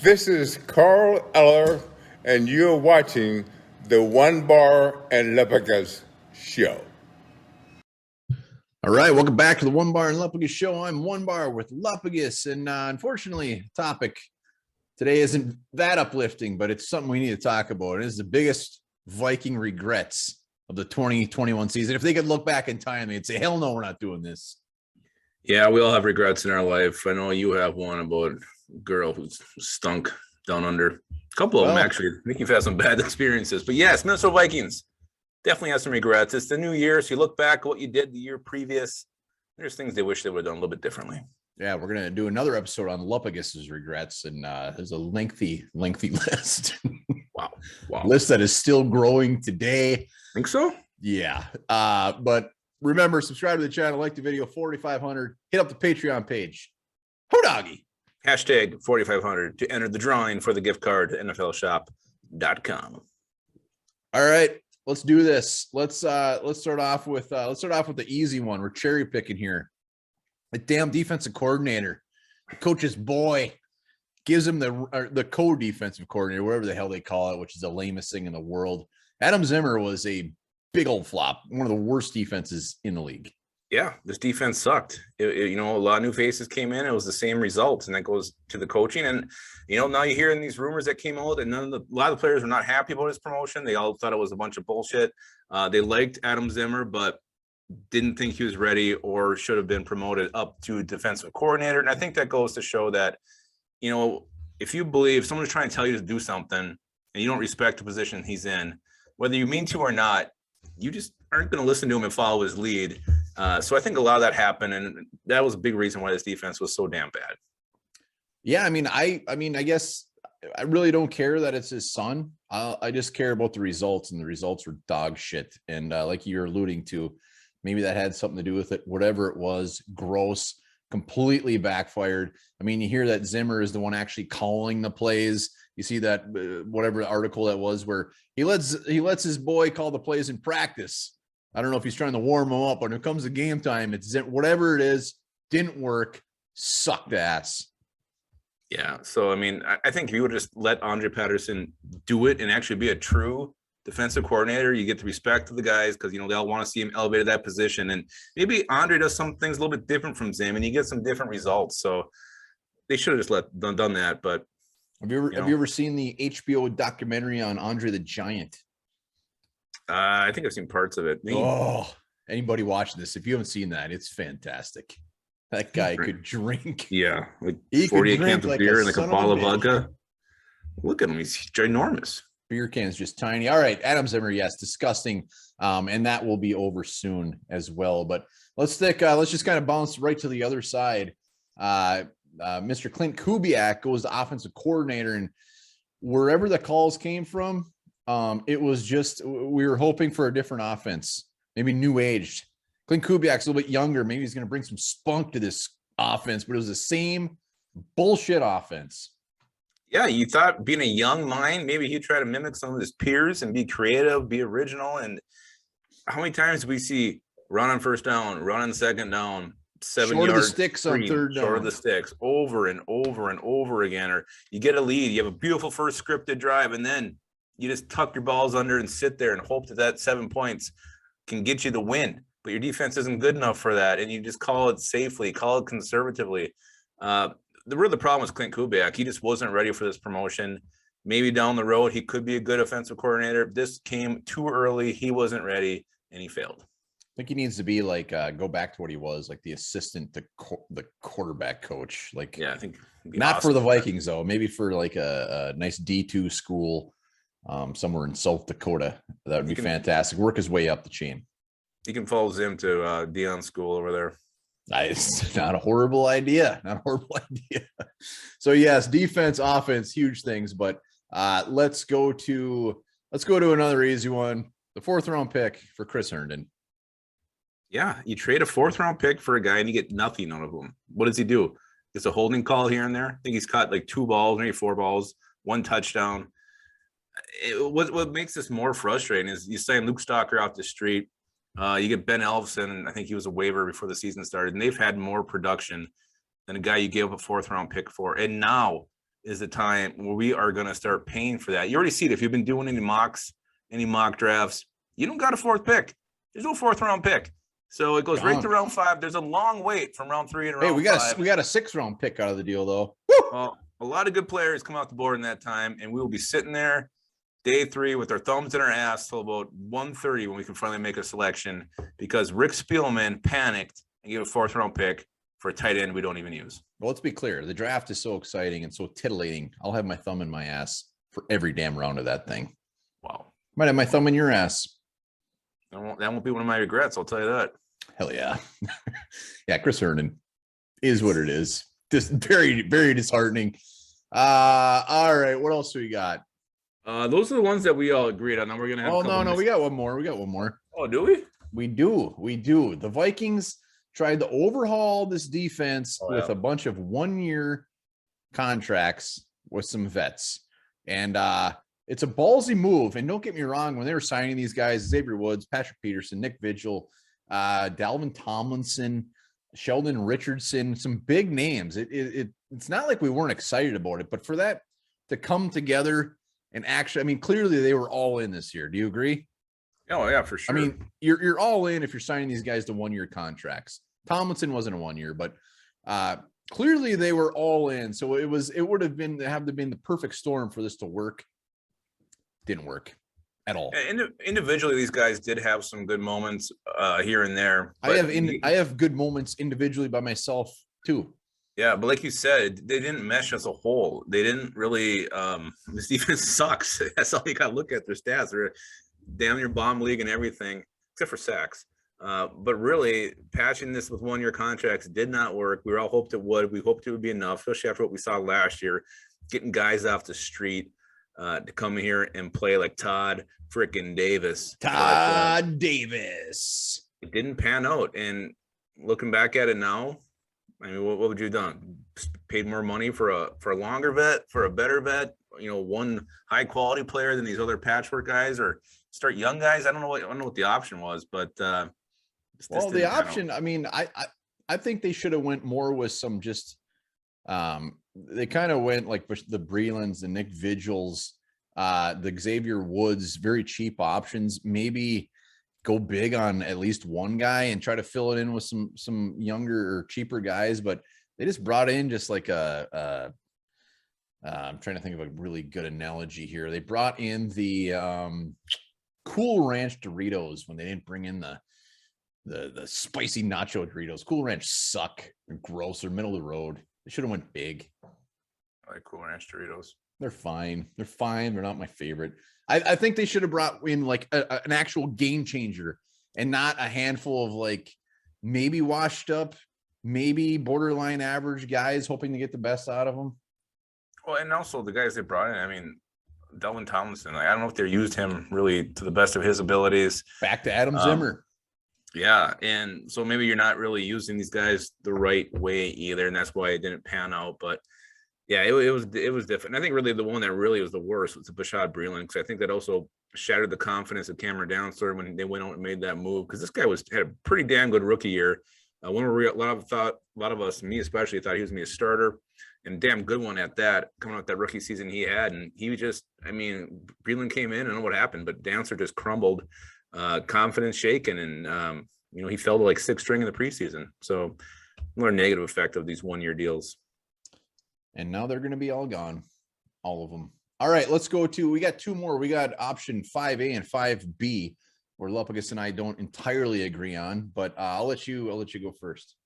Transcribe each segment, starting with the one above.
This is Carl Eller, and you're watching the One Bar and Lepagas show. All right, welcome back to the One Bar and Lepagas show. I'm One Bar with Lepagas, and unfortunately, topic today isn't that uplifting, but it's something we need to talk about. It is the biggest Viking regrets of the 2021 season. If they could look back in time, they'd say, hell no, we're not doing this. Yeah, we all have regrets in our life. I know you have one about a girl who stunk down under. A couple of them, actually. I think you've had some bad experiences. But yes, Minnesota Vikings definitely have some regrets. It's the new year, so you look back at what you did the year previous. There's things they wish they would have done a little bit differently. Yeah, we're going to do another episode on Lepagas's regrets, and there's a lengthy list. Wow. List that is still growing today. Think so? Yeah. But remember, subscribe to the channel, like the video, 4,500. Hit up the Patreon page. Hodoggy. Hashtag 4,500 to enter the drawing for the gift card to NFLshop.com. All right, let's do this. Let's start off with the easy one. We're cherry picking here. The damn defensive coordinator, the coach's boy, gives him the co-defensive coordinator, whatever the hell they call it, which is the lamest thing in the world. Adam Zimmer was a big old flop, one of the worst defenses in the league. Yeah, this defense sucked. A lot of new faces came in. It was the same results, and that goes to the coaching. And now you're hearing these rumors that came out, and a lot of the players were not happy about his promotion. They all thought it was a bunch of bullshit. They liked Adam Zimmer, but didn't think he was ready or should have been promoted up to defensive coordinator. And I think that goes to show that, if you believe someone's trying to tell you to do something and you don't respect the position he's in, whether you mean to or not, you just aren't going to listen to him and follow his lead. So I think a lot of that happened, and that was a big reason why this defense was so damn bad. Yeah, I guess I really don't care that it's his son. I just care about the results, and the results were dog shit. And like you're alluding to, maybe that had something to do with it. Whatever it was, gross, completely backfired. You hear that Zimmer is the one actually calling the plays. You see that whatever article that was where he lets his boy call the plays in practice. I don't know if he's trying to warm him up, but when it comes to game time, it's whatever it is, didn't work, sucked ass. Yeah. So, I think if you would just let Andre Patterson do it and actually be a true defensive coordinator, you get the respect of the guys because, they all want to see him elevated that position. And maybe Andre does some things a little bit different from Zim and you get some different results. So they should have just done that. But have you ever seen the HBO documentary on Andre the Giant? I think I've seen parts of it. Anybody watching this, if you haven't seen that, it's fantastic. That guy could drink. Yeah, like 48 cans of beer and like a bottle of vodka. Look at him. He's ginormous. Beer can's just tiny. All right, Adam Zimmer, yes, disgusting. And that will be over soon as well. But let's just kind of bounce right to the other side. Mr. Clint Kubiak goes to offensive coordinator, and wherever the calls came from, it was just, we were hoping for a different offense, maybe new aged. Clint Kubiak's a little bit younger. Maybe he's going to bring some spunk to this offense, but it was the same bullshit offense. Yeah, you thought being a young mind, maybe he'd try to mimic some of his peers and be creative, be original. And how many times do we see run on first down, run on second down, 7 yards, short of the sticks on third down, short of the sticks, over and over and over again? Or you get a lead, you have a beautiful first scripted drive, and then you just tuck your balls under and sit there and hope that 7 points can get you the win. But your defense isn't good enough for that, and you just call it safely, call it conservatively. The problem was Clint Kubiak. He just wasn't ready for this promotion. Maybe down the road he could be a good offensive coordinator. This came too early. He wasn't ready, and he failed. I think he needs to be like go back to what he was, like the assistant to the quarterback coach. Like, yeah, I think not for the Vikings though. Maybe for like a nice D2 school somewhere in South Dakota. That would be fantastic. Work his way up the chain. He can follow Zim to Dion school over there. It's not a horrible idea. So yes, defense, offense, huge things. But let's go to another easy one. The 4th round pick for Chris Herndon. Yeah, you trade a 4th round pick for a guy and you get nothing out of him. What does he do? It's a holding call here and there. I think he's caught like 2 balls, maybe 4 balls, 1 touchdown. What makes this more frustrating is you sign Luke Stalker off the street. You get Ben Elfson. I think he was a waiver before the season started, and they've had more production than a guy you gave up a 4th round pick for. And now is the time where we are going to start paying for that. You already see it. If you've been doing any mock drafts, you don't got a 4th pick. There's no 4th round pick. So it goes right to round 5. There's a long wait from round 3 to round 5. We got a 6th round pick out of the deal though. Well, a lot of good players come out the board in that time, and we will be sitting there day 3 with our thumbs in our ass till about 1:30 when we can finally make a selection, because Rick Spielman panicked and gave a 4th round pick for a tight end we don't even use. Well, let's be clear. The draft is so exciting and so titillating. I'll have my thumb in my ass for every damn round of that thing. Wow. Might have my thumb in your ass. That won't be one of my regrets. I'll tell you that. Hell yeah. Yeah. Chris Herndon is what it is. Just very, very disheartening. All right. What else do we got? Those are the ones that we all agreed on. Now we're going to have. Oh, no. We got one more. Oh, do we? We do. The Vikings tried to overhaul this defense with a bunch of 1-year contracts with some vets. And it's a ballsy move. And don't get me wrong, when they were signing these guys, Xavier Woods, Patrick Peterson, Nick Vigil, Dalvin Tomlinson, Sheldon Richardson, some big names. It's not like we weren't excited about it, but for that to come together and actually, I mean, clearly they were all in this year. Do you agree? Oh yeah, for sure. I mean, you're all in if you're signing these guys to 1-year contracts. Tomlinson wasn't a 1 year, but clearly they were all in. So it would have been the perfect storm for this to work. Didn't work at all. Individually, these guys did have some good moments here and there. I have good moments individually by myself too. Yeah, but like you said, they didn't mesh as a whole. They didn't really. This defense sucks. That's all you got to look at. Their stats are damn near bomb league and everything, except for sacks. But really, patching this with 1-year contracts did not work. We all hoped it would. We hoped it would be enough, especially after what we saw last year, getting guys off the street to come here and play like Todd frickin' Davis. Davis. It didn't pan out. And looking back at it now, I mean, what would you have done? Paid more money for a longer vet, for a better vet, one high quality player than these other patchwork guys, or start young guys? I don't know what the option was, but the option, I mean, I think they should have went more with some just they kind of went like the Brelands, the Nick Vigils, the Xavier Woods, very cheap options. Maybe go big on at least one guy and try to fill it in with some younger or cheaper guys. But they just brought in just like I'm trying to think of a really good analogy here. They brought in the Cool Ranch Doritos when they didn't bring in the spicy nacho Doritos. Cool Ranch suck. They're gross. They're middle of the road. They should have went big. I like Cool Ranch Doritos. They're fine. They're not my favorite. I think they should have brought in like an actual game changer and not a handful of like maybe washed up, maybe borderline average guys hoping to get the best out of them. Well, and also the guys they brought in, I mean, Dalvin Tomlinson, I don't know if they used him really to the best of his abilities. Back to Adam Zimmer. Yeah, and so maybe you're not really using these guys the right way either, and that's why it didn't pan out. But yeah, it was different. And I think really the one that really was the worst was the Bashaud Breeland, because I think that also shattered the confidence of Cameron Downstairs when they went out and made that move, because this guy had a pretty damn good rookie year. A lot of us, me especially, thought he was going to be a starter, and damn good one at that, coming out that rookie season he had. And he was just, I mean, Breeland came in, I don't know what happened, but Downstairs just crumbled, confidence shaken, and he fell to like 6th string in the preseason. So another negative effect of these 1-year deals. And now they're going to be all gone, all of them. All right, let's go to, we got 2 more. We got option 5A and 5B, where Lupagus and I don't entirely agree on, but I'll let you go first.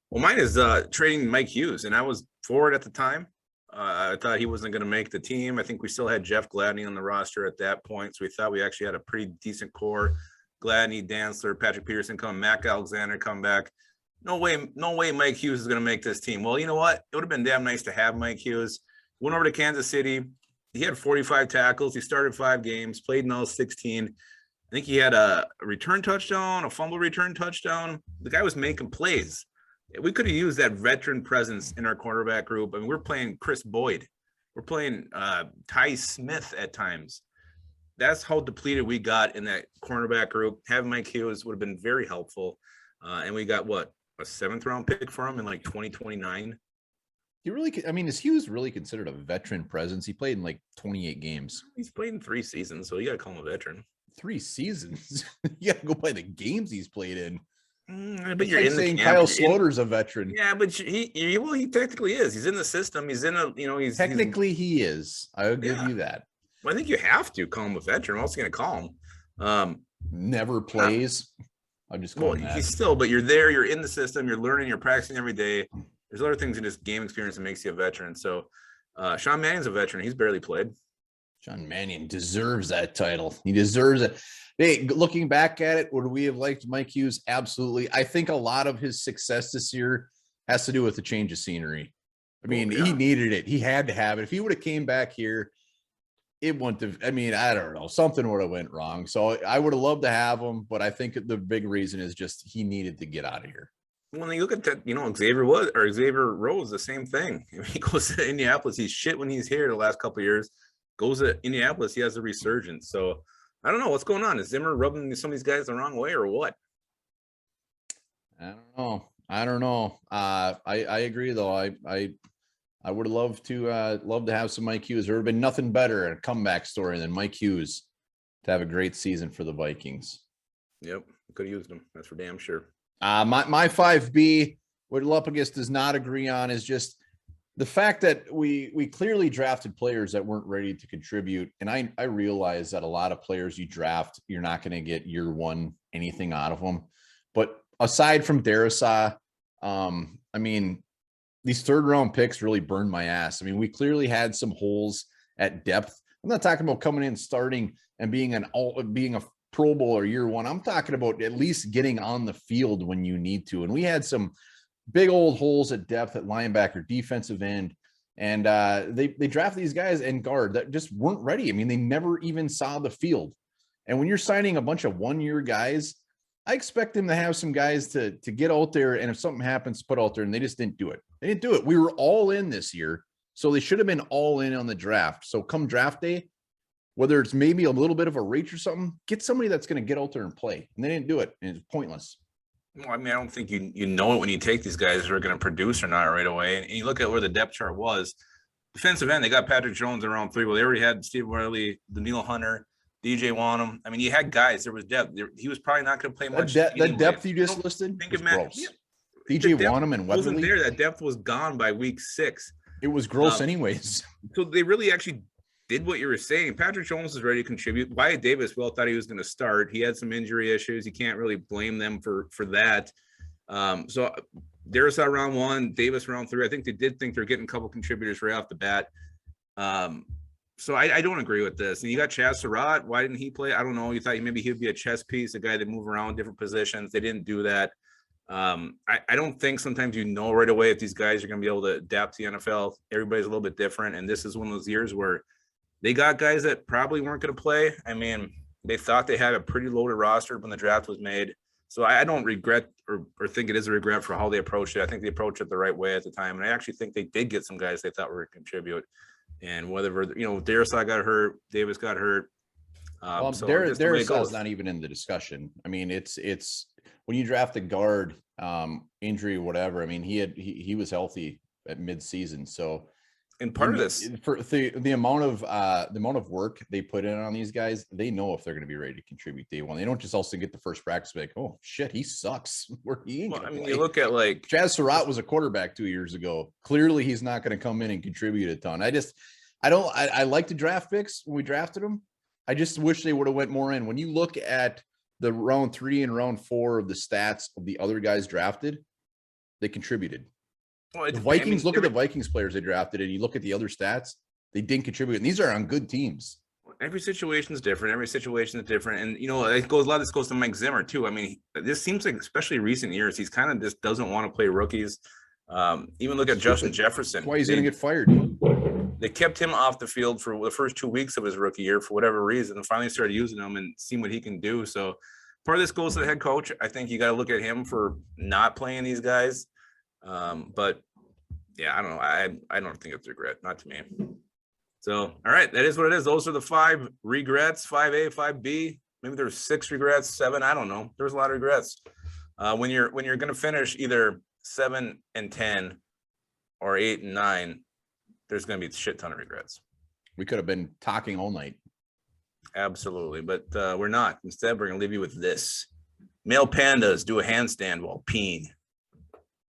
Well, mine is trading Mike Hughes, and I was for it at the time. I thought he wasn't going to make the team. I think we still had Jeff Gladney on the roster at that point, so we thought we actually had a pretty decent core. Gladney, Dantzler, Patrick Peterson come, Mac Alexander come back. No way Mike Hughes is going to make this team. Well, you know what? It would have been damn nice to have Mike Hughes. Went over to Kansas City. He had 45 tackles. He started 5 games, played in all 16. I think he had a return touchdown, a fumble return touchdown. The guy was making plays. We could have used that veteran presence in our quarterback group. I mean, we're playing Chris Boyd. We're playing Ty Smith at times. That's how depleted we got in that cornerback group. Having Mike Hughes would have been very helpful. And we got a 7th round pick for him in like 2029. He really, I mean, is Hughes really considered a veteran presence? He played in like 28 games. He's played in 3 seasons, so you got to call him a veteran. 3 seasons? You got to go by the games he's played in. But It's you're like in the saying camp. Kyle Sloter's a veteran. Yeah, but he technically is. He's in the system. He's in a, he's Technically he is. I'll give you that. Well, I think you have to call him a veteran. What else are you going to call him? Never plays. I'm just calling that. He's still, but you're there. You're in the system. You're learning. You're practicing every day. There's other things in just game experience that makes you a veteran. So, Sean Manning's a veteran. He's barely played. Sean Mannion deserves that title. He deserves it. Hey, looking back at it, would we have liked Mike Hughes? Absolutely. I think a lot of his success this year has to do with the change of scenery. I mean, he needed it. He had to have it. If he would have came back here, it wouldn't have, I mean, I don't know. Something would have went wrong. So I would have loved to have him, but I think the big reason is just he needed to get out of here. When you look at that, Xavier Rhodes, the same thing. He goes to Indianapolis. He's shit when he's here the last couple of years. Goes to Indianapolis, he has a resurgence. So I don't know what's going on. Is Zimmer rubbing some of these guys the wrong way or what? I don't know. I agree though. I would love to have some Mike Hughes. There would have been nothing better a comeback story than Mike Hughes to have a great season for the Vikings. Yep, could have used him. That's for damn sure. My 5B, what Lupagus does not agree on is just the fact that we clearly drafted players that weren't ready to contribute. And I realize that a lot of players you draft, you're not going to get year one anything out of them. But aside from Darrisaw, I mean, these third round picks really burned my ass. I mean, we clearly had some holes at depth. I'm not talking about coming in, starting and being a Pro Bowler year one. I'm talking about at least getting on the field when you need to. And we had some big old holes at depth at linebacker, defensive end. And they draft these guys and guard that just weren't ready. I mean, they never even saw the field. And when you're signing a bunch of 1-year guys, I expect them to have some guys to get out there. And if something happens, put out there, and they just didn't do it. They didn't do it. We were all in this year. So they should have been all in on the draft. So come draft day, whether it's maybe a little bit of a reach or something, get somebody that's going to get out there and play. And they didn't do it. And it's pointless. Well, I mean, I don't think you know it when you take these guys who are going to produce or not right away. And you look at where the depth chart was. Defensive end, they got Patrick Jones in round 3. Well, they already had Steve Riley, Daniil Hunter, DJ Wanham. I mean, you had guys. There was depth. He was probably not going to play much. That depth you just listed was gross. Yeah, DJ Wanham and Weatherly. Wasn't there. That depth was gone by week 6. It was gross anyways. So they really actually did what you were saying. Patrick Jones was ready to contribute. Wyatt Davis, we all thought he was going to start. He had some injury issues. You can't really blame them for that. So Darrisaw round 1, Davis round 3. I think they did think they're getting a couple contributors right off the bat. So I don't agree with this. And you got Chaz Surratt. Why didn't he play? I don't know. You thought maybe he would be a chess piece, a guy that move around different positions. They didn't do that. I don't think sometimes right away if these guys are going to be able to adapt to the NFL. Everybody's a little bit different. And this is one of those years where they got guys that probably weren't going to play. I mean, they thought they had a pretty loaded roster when the draft was made. So I don't regret or think it is a regret for how they approached it. I think they approached it the right way at the time. And I actually think they did get some guys they thought were going to contribute. And whether, Darrisaw got hurt, Davis got hurt. So Darrisaw is not even in the discussion. I mean, it's when you draft a guard, injury, whatever. I mean, he was healthy at mid-season. So, and part of this for the amount of work they put in on these guys, they know if they're going to be ready to contribute day one. They don't just also get the first practice and be like, oh shit, he sucks. You look at like Chaz Surratt was a quarterback 2 years ago. Clearly, he's not going to come in and contribute a ton. I like the draft picks when we drafted them. I just wish they would have went more in. When you look at the round 3 and round 4 of the stats of the other guys drafted, they contributed. Well, the Vikings, look at the Vikings players they drafted, and you look at the other stats, they didn't contribute. And these are on good teams. Every situation is different. And a lot of this goes to Mike Zimmer too. I mean, this seems like, especially recent years, he's kind of just doesn't want to play rookies. Even look at Justin Jefferson. That's why he's going to get fired. They kept him off the field for the first 2 weeks of his rookie year for whatever reason, and finally started using him and seeing what he can do. So part of this goes to the head coach. I think you got to look at him for not playing these guys. But yeah, I don't know. I don't think it's a regret, not to me. So, all right, that is what it is. Those are the 5 regrets, 5A, 5B. Maybe there's 6 regrets, 7. I don't know. There's a lot of regrets. When you're going to finish either 7 and 10 or 8 and 9, there's going to be a shit ton of regrets. We could have been talking all night. Absolutely. But we're not. Instead, we're going to leave you with this. Male pandas do a handstand while peeing.